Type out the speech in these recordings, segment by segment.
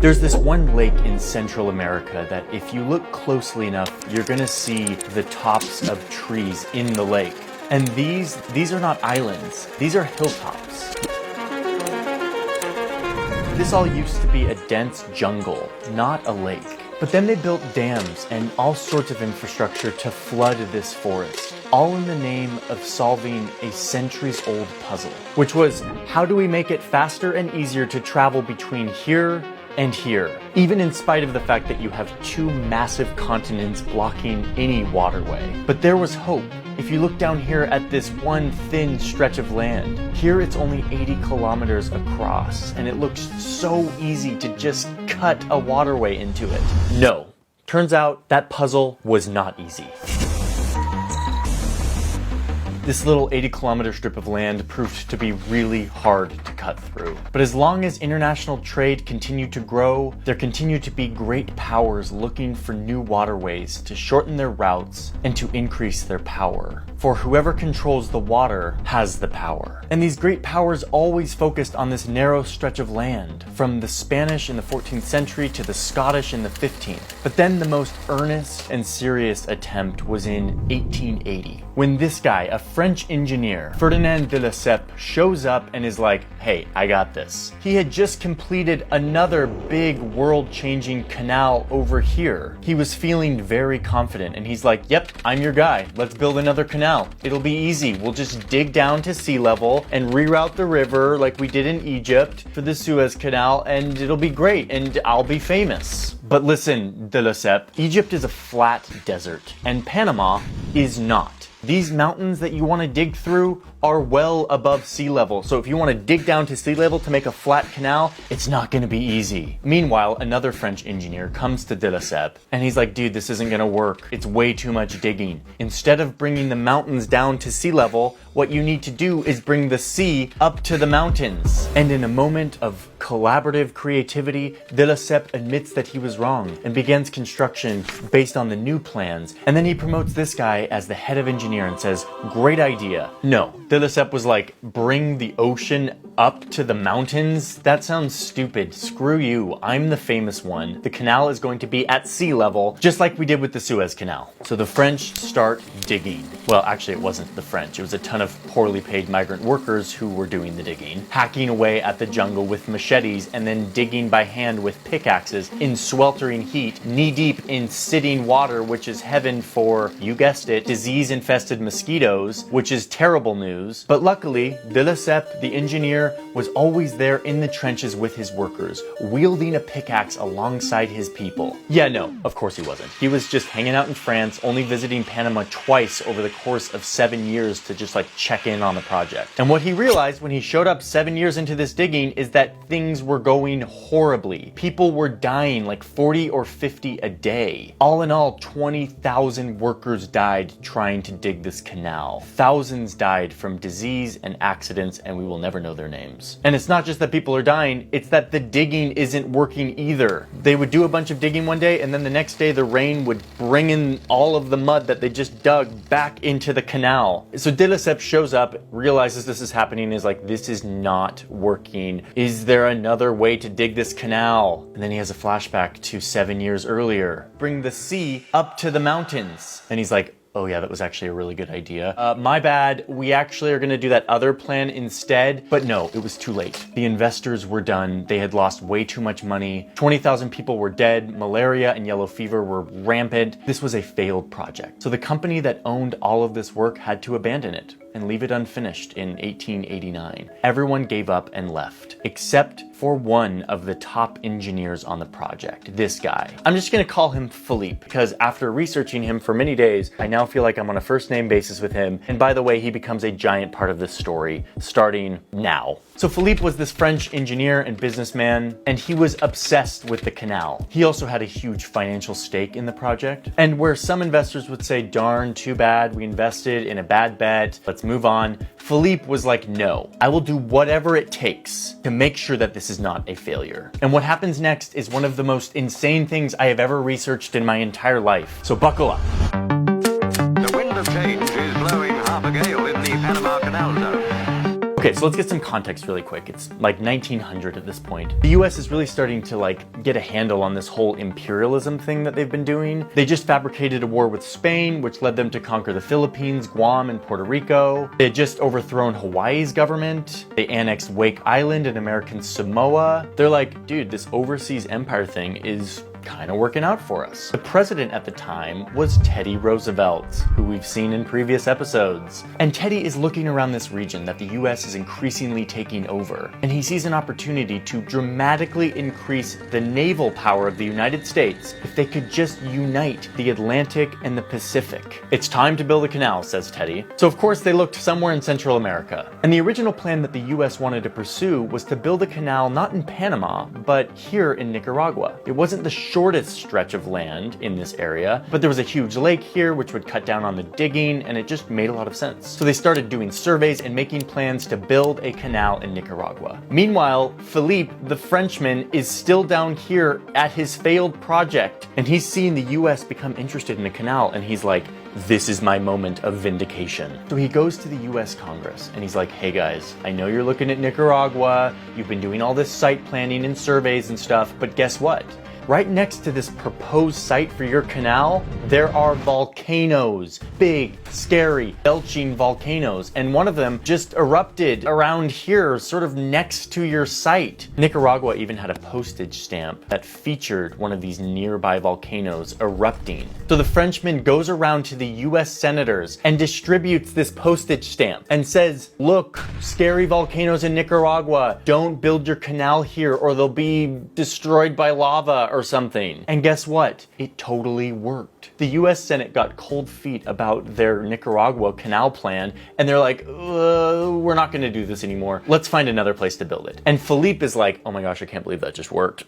There's this one lake in Central America that if you look closely enough, you're gonna see the tops of trees in the lake. And these are not islands, these are hilltops. This all used to be a dense jungle, not a lake. But then they built dams and all sorts of infrastructure to flood this forest, all in the name of solving a centuries-old puzzle, which was, how do we make it faster and easier to travel between here and here, even in spite of the fact that you have two massive continents blocking any waterway. But there was hope. If you look down here at this one thin stretch of land, here it's only 80 kilometers across, and it looks so easy to just cut a waterway into it. No. Turns out that puzzle was not easy. This little 80-kilometer strip of land proved to be really hard to cut through. But as long as international trade continued to grow, there continued to be great powers looking for new waterways to shorten their routes and to increase their power. For whoever controls the water has the power. And these great powers always focused on this narrow stretch of land, from the Spanish in the 14th century to the Scottish in the 15th. But then the most earnest and serious attempt was in 1880, when this guy, a French engineer, Ferdinand de Lesseps, shows up and is like, hey, I got this. He had just completed another big world-changing canal over here. He was feeling very confident and he's like, yep, I'm your guy. Let's build another canal. It'll be easy. We'll just dig down to sea level and reroute the river like we did in Egypt for the Suez Canal, and it'll be great and I'll be famous. But listen, de Lesseps, Egypt is a flat desert and Panama is not. These mountains that you want to dig through are well above sea level. So if you want to dig down to sea level to make a flat canal, it's not going to be easy. Meanwhile, another French engineer comes to de Lesseps and he's like, dude, this isn't going to work. It's way too much digging. Instead of bringing the mountains down to sea level, what you need to do is bring the sea up to the mountains. And in a moment of collaborative creativity, de Lesseps admits that he was wrong and begins construction based on the new plans. And then he promotes this guy as the head of engineer and says, great idea. No, de Lesseps was like, bring the ocean up to the mountains? That sounds stupid. Screw you. I'm the famous one. The canal is going to be at sea level, just like we did with the Suez Canal. So the French start digging. Well, actually, it wasn't the French. It was a ton of poorly paid migrant workers who were doing the digging, hacking away at the jungle with machetes and then digging by hand with pickaxes in sweltering heat, knee-deep in sitting water, which is heaven for, you guessed it, disease-infested mosquitoes, which is terrible news. But luckily, de Lesseps, the engineer, was always there in the trenches with his workers, wielding a pickaxe alongside his people. Yeah, no, of course he wasn't. He was just hanging out in France, only visiting Panama twice over the course of 7 years to just like check in on the project. And what he realized when he showed up 7 years into this digging is that things were going horribly. People were dying like 40 or 50 a day. All in all, 20,000 workers died trying to dig this canal. Thousands died from disease and accidents, and we will never know their names. And it's not just that people are dying, it's that the digging isn't working either. They would do a bunch of digging one day, and then the next day the rain would bring in all of the mud that they just dug back into the canal. So de Lesseps shows up, realizes this is happening, is like, this is not working. Is there another way to dig this canal? And then he has a flashback to 7 years earlier. Bring the sea up to the mountains. And he's like, oh yeah, that was actually a really good idea. My bad, we actually are gonna do that other plan instead. But no, it was too late. The investors were done. They had lost way too much money. 20,000 people were dead. Malaria and yellow fever were rampant. This was a failed project. So the company that owned all of this work had to abandon it and leave it unfinished in 1889. Everyone gave up and left, except for one of the top engineers on the project, this guy. I'm just gonna call him Philippe, because after researching him for many days, I now feel like I'm on a first name basis with him. And by the way, he becomes a giant part of this story, starting now. So Philippe was this French engineer and businessman, and he was obsessed with the canal. He also had a huge financial stake in the project. And where some investors would say, darn, too bad, we invested in a bad bet, let's move on, Philippe was like, no, I will do whatever it takes to make sure that this is not a failure. And what happens next is one of the most insane things I have ever researched in my entire life. So buckle up. The wind of change is blowing half a gale in the Panama Canal Zone. Okay, so let's get some context really quick. It's like 1900 at this point. The US is really starting to get a handle on this whole imperialism thing that they've been doing. They just fabricated a war with Spain, which led them to conquer the Philippines, Guam, and Puerto Rico. They had just overthrown Hawaii's government. They annexed Wake Island and American Samoa. They're like, dude, this overseas empire thing is kind of working out for us. The president at the time was Teddy Roosevelt, who we've seen in previous episodes. And Teddy is looking around this region that the US is increasingly taking over, and he sees an opportunity to dramatically increase the naval power of the United States if they could just unite the Atlantic and the Pacific. It's time to build a canal, says Teddy. So of course they looked somewhere in Central America. And the original plan that the US wanted to pursue was to build a canal not in Panama, but here in Nicaragua. It wasn't the shortest stretch of land in this area, but there was a huge lake here which would cut down on the digging, and it just made a lot of sense. So they started doing surveys and making plans to build a canal in Nicaragua. Meanwhile, Philippe, the Frenchman, is still down here at his failed project, and he's seeing the US become interested in the canal, and he's like, this is my moment of vindication. So he goes to the US Congress and he's like, hey guys, I know you're looking at Nicaragua, you've been doing all this site planning and surveys and stuff, but guess what? Right next to this proposed site for your canal, there are volcanoes. Big, scary, belching volcanoes. And one of them just erupted around here, sort of next to your site. Nicaragua even had a postage stamp that featured one of these nearby volcanoes erupting. So the Frenchman goes around to the US senators and distributes this postage stamp and says, look, scary volcanoes in Nicaragua, don't build your canal here or they'll be destroyed by lava or something. And guess what? It totally worked. The US Senate got cold feet about their Nicaragua canal plan, and they're like, we're not gonna do this anymore. Let's find another place to build it. And Philippe is like, oh my gosh, I can't believe that just worked.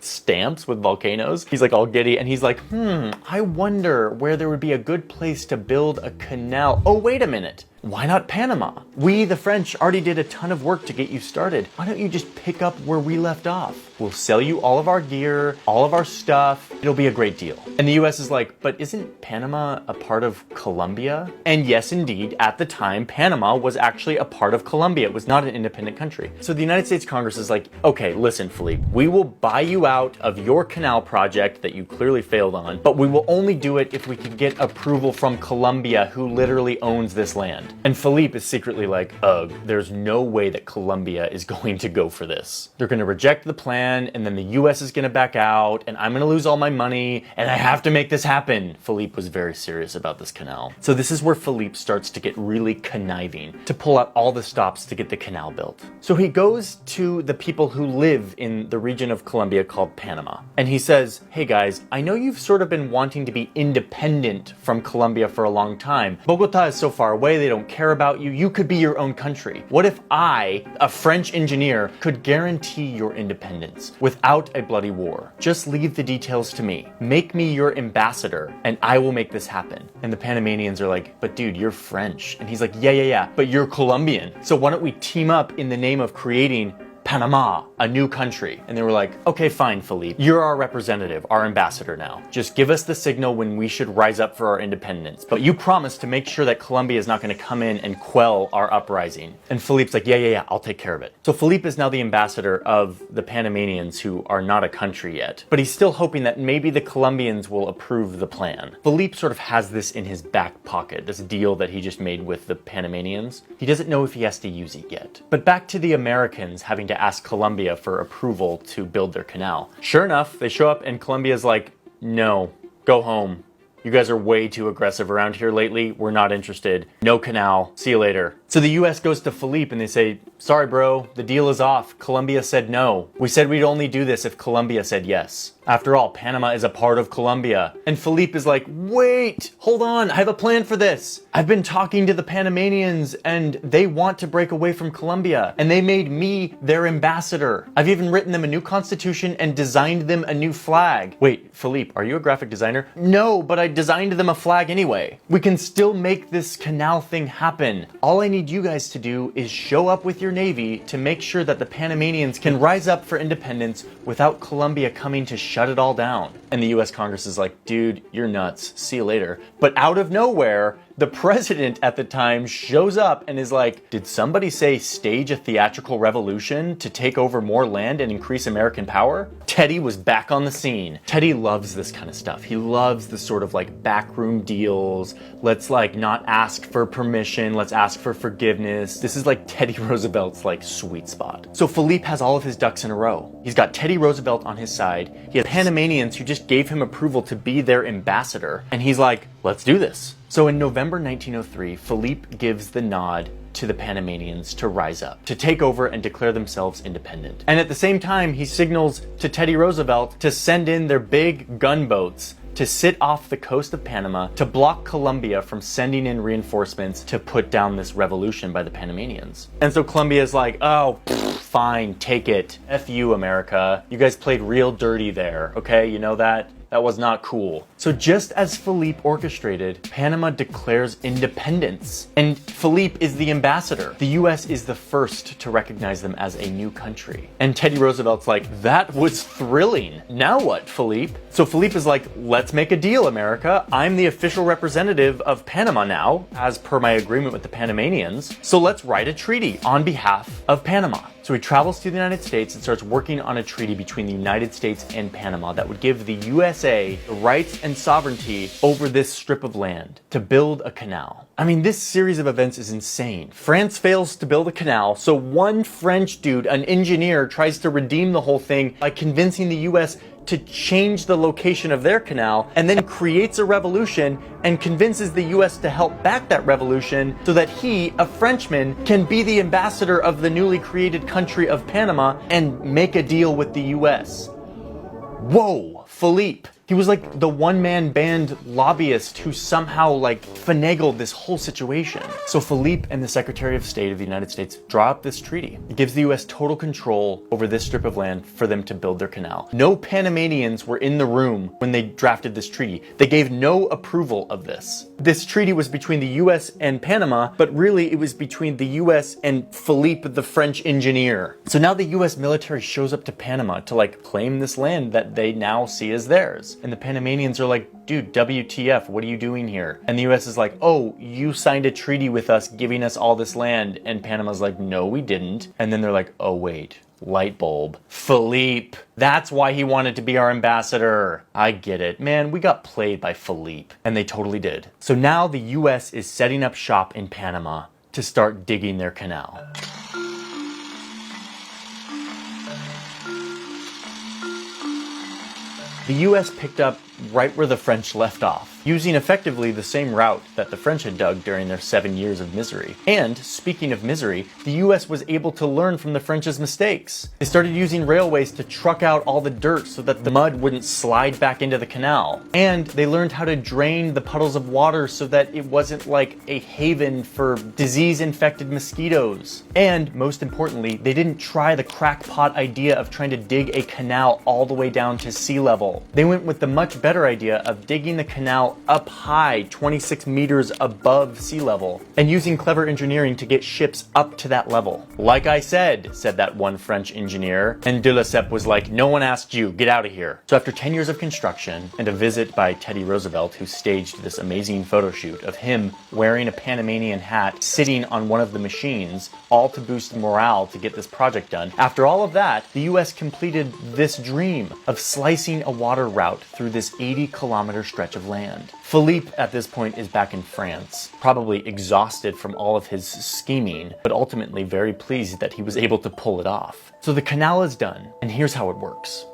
Stamps with volcanoes? He's like all giddy, and he's like, I wonder where there would be a good place to build a canal. Oh, wait a minute. Why not Panama? We, the French, already did a ton of work to get you started. Why don't you just pick up where we left off? We'll sell you all of our gear, all of our stuff. It'll be a great deal. And the US is like, but isn't Panama a part of Colombia? And yes, indeed, at the time, Panama was actually a part of Colombia. It was not an independent country. So the United States Congress is like, okay, listen, Philippe, we will buy you out of your canal project that you clearly failed on, but we will only do it if we can get approval from Colombia, who literally owns this land. And Philippe is secretly like, ugh, there's no way that Colombia is going to go for this. They're going to reject the plan, and then the US is going to back out, and I'm going to lose all my money, and I have to make this happen. Philippe was very serious about this canal. So this is where Philippe starts to get really conniving, to pull out all the stops to get the canal built. So he goes to the people who live in the region of Colombia called Panama, and he says, hey guys, I know you've sort of been wanting to be independent from Colombia for a long time. Bogota is so far away, they don't care about you. You could be your own country. What if I, a French engineer, could guarantee your independence without a bloody war? Just leave the details to me. Make me your ambassador, and I will make this happen. And the Panamanians are like, but dude, you're French. And he's like, yeah, but you're Colombian. So why don't we team up in the name of creating Panama, a new country? And they were like, okay, fine, Philippe. You're our representative, our ambassador now. Just give us the signal when we should rise up for our independence. But you promise to make sure that Colombia is not going to come in and quell our uprising. And Philippe's like, yeah, I'll take care of it. So Philippe is now the ambassador of the Panamanians, who are not a country yet. But he's still hoping that maybe the Colombians will approve the plan. Philippe sort of has this in his back pocket, this deal that he just made with the Panamanians. He doesn't know if he has to use it yet. But back to the Americans having to ask Colombia for approval to build their canal. Sure enough, they show up and Colombia's like, no, go home. You guys are way too aggressive around here lately. We're not interested. No canal. See you later. So the US goes to Philippe and they say, sorry bro, the deal is off. Colombia said no. We said we'd only do this if Colombia said yes. After all, Panama is a part of Colombia. And Philippe is like, wait, hold on, I have a plan for this. I've been talking to the Panamanians and they want to break away from Colombia. And they made me their ambassador. I've even written them a new constitution and designed them a new flag. Wait, Philippe, are you a graphic designer? No, but I designed them a flag anyway. We can still make this canal thing happen. All I need need you guys to do is show up with your navy to make sure that the Panamanians can rise up for independence without Colombia coming to shut it all down. And the US Congress is like, dude, you're nuts. See you later. But out of nowhere, the president at the time shows up and is like, did somebody say stage a theatrical revolution to take over more land and increase American power? Teddy was back on the scene. Teddy loves this kind of stuff. He loves the sort of like backroom deals. Let's like not ask for permission. Let's ask for forgiveness. This is like Teddy Roosevelt's like sweet spot. So Philippe has all of his ducks in a row. He's got Teddy Roosevelt on his side. He has Panamanians who just gave him approval to be their ambassador. And he's like, let's do this. So in November 1903, Philippe gives the nod to the Panamanians to rise up, to take over and declare themselves independent. And at the same time, he signals to Teddy Roosevelt to send in their big gunboats to sit off the coast of Panama to block Colombia from sending in reinforcements to put down this revolution by the Panamanians. And so Colombia's like, oh, fine, take it. F you, America. You guys played real dirty there, okay? You know that? That was not cool. So just as Philippe orchestrated, Panama declares independence. And Philippe is the ambassador. The US is the first to recognize them as a new country. And Teddy Roosevelt's like, that was thrilling. Now what, Philippe? So Philippe is like, let's make a deal, America. I'm the official representative of Panama now, as per my agreement with the Panamanians. So let's write a treaty on behalf of Panama. So he travels to the United States and starts working on a treaty between the United States and Panama that would give the USA the rights and sovereignty over this strip of land to build a canal. I mean, this series of events is insane. France fails to build a canal, so one French dude, an engineer, tries to redeem the whole thing by convincing the US to change the location of their canal, and then creates a revolution and convinces the US to help back that revolution so that he, a Frenchman, can be the ambassador of the newly created country of Panama and make a deal with the US. Whoa, Philippe. He was like the one-man band lobbyist who somehow like finagled this whole situation. So Philippe and the Secretary of State of the United States draw up this treaty. It gives the US total control over this strip of land for them to build their canal. No Panamanians were in the room when they drafted this treaty. They gave no approval of this. This treaty was between the US and Panama, but really it was between the US and Philippe, the French engineer. So now the US military shows up to Panama to like claim this land that they now see as theirs. And the Panamanians are like, dude, WTF, what are you doing here? And the US is like, oh, you signed a treaty with us giving us all this land. And Panama's like, no, we didn't. And then they're like, oh, wait, light bulb. Philippe. That's why he wanted to be our ambassador. I get it. Man, we got played by Philippe. And they totally did. So now the US is setting up shop in Panama to start digging their canal. The US picked up right where the French left off, using effectively the same route that the French had dug during their 7 years of misery. And, speaking of misery, the US was able to learn from the French's mistakes. They started using railways to truck out all the dirt so that the mud wouldn't slide back into the canal. And they learned how to drain the puddles of water so that it wasn't like a haven for disease-infected mosquitoes. And, most importantly, they didn't try the crackpot idea of trying to dig a canal all the way down to sea level. They went with the much better idea of digging the canal up high, 26 meters above sea level, and using clever engineering to get ships up to that level. Like I said that one French engineer, and de Lesseps was like, no one asked you, get out of here. So after 10 years of construction and a visit by Teddy Roosevelt, who staged this amazing photo shoot of him wearing a Panamanian hat, sitting on one of the machines, all to boost morale to get this project done. After all of that, the US completed this dream of slicing a water route through this 80-kilometer stretch of land. Philippe, at this point, is back in France, probably exhausted from all of his scheming, but ultimately very pleased that he was able to pull it off. So the canal is done, and here's how it works.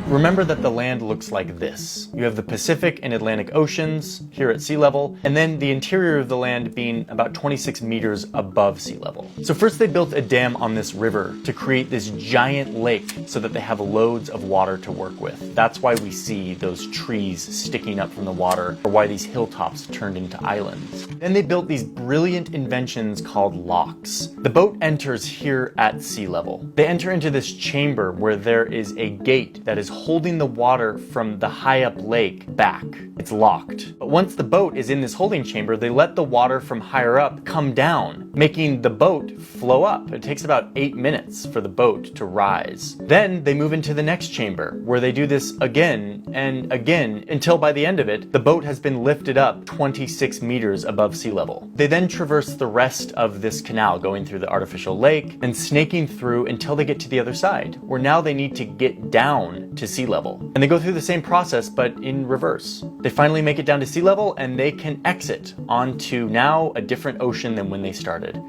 Remember that the land looks like this. You have the Pacific and Atlantic Oceans here at sea level, and then the interior of the land being about 26 meters above sea level. So first they built a dam on this river to create this giant lake so that they have loads of water to work with. That's why we see those trees sticking up from the water, or why these hilltops turned into islands. Then they built these brilliant inventions called locks. The boat enters here at sea level. They enter into this chamber where there is a gate that is holding the water from the high up lake back. It's locked. But once the boat is in this holding chamber, they let the water from higher up come down, making the boat flow up. It takes about 8 minutes for the boat to rise. Then they move into the next chamber, where they do this again and again until by the end of it, the boat has been lifted up 26 meters above sea level. They then traverse the rest of this canal, going through the artificial lake and snaking through until they get to the other side, where now they need to get down to sea level. And they go through the same process, but in reverse. They finally make it down to sea level and they can exit onto now a different ocean than when they started.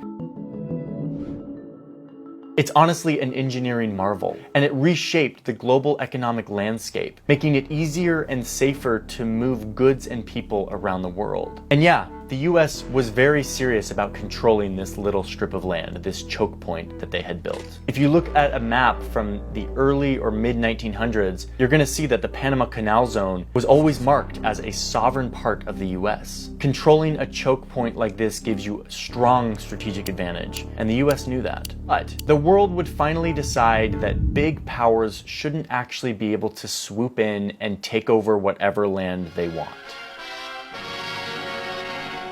It's honestly an engineering marvel, and it reshaped the global economic landscape, making it easier and safer to move goods and people around the world. And yeah, the US was very serious about controlling this little strip of land, this choke point that they had built. If you look at a map from the early or mid 1900s, you're going to see that the Panama Canal Zone was always marked as a sovereign part of the US. Controlling a choke point like this gives you a strong strategic advantage, and the US knew that. But the world would finally decide that big powers shouldn't actually be able to swoop in and take over whatever land they want.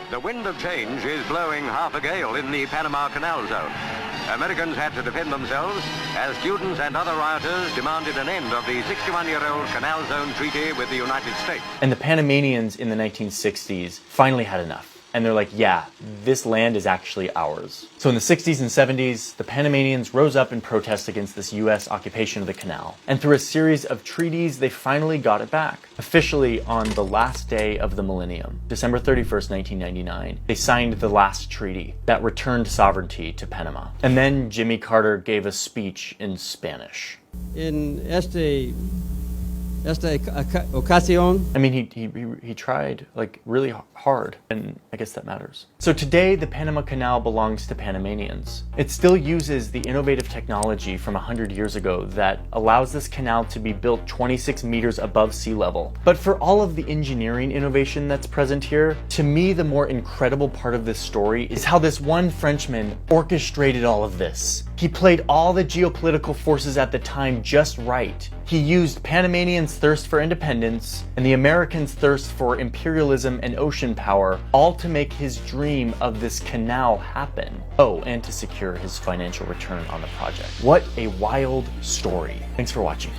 The wind of change is blowing half a gale in the Panama Canal Zone. Americans had to defend themselves as students and other rioters demanded an end of the 61-year-old Canal Zone Treaty with the United States. And the Panamanians in the 1960s finally had enough. And they're like, yeah, this land is actually ours. So in the 60s and 70s, the Panamanians rose up in protest against this US occupation of the canal. And through a series of treaties, they finally got it back. Officially on the last day of the millennium, December 31st, 1999, they signed the last treaty that returned sovereignty to Panama. And then Jimmy Carter gave a speech in Spanish. In esta ocasión. I mean, he tried like really hard, and I guess that matters. So today, the Panama Canal belongs to Panamanians. It still uses the innovative technology from 100 years ago that allows this canal to be built 26 meters above sea level. But for all of the engineering innovation that's present here, to me, the more incredible part of this story is how this one Frenchman orchestrated all of this. He played all the geopolitical forces at the time just right. He used Panamanians' thirst for independence and the Americans' thirst for imperialism and ocean power, all to make his dream of this canal happen. Oh, and to secure his financial return on the project. What a wild story. Thanks for watching.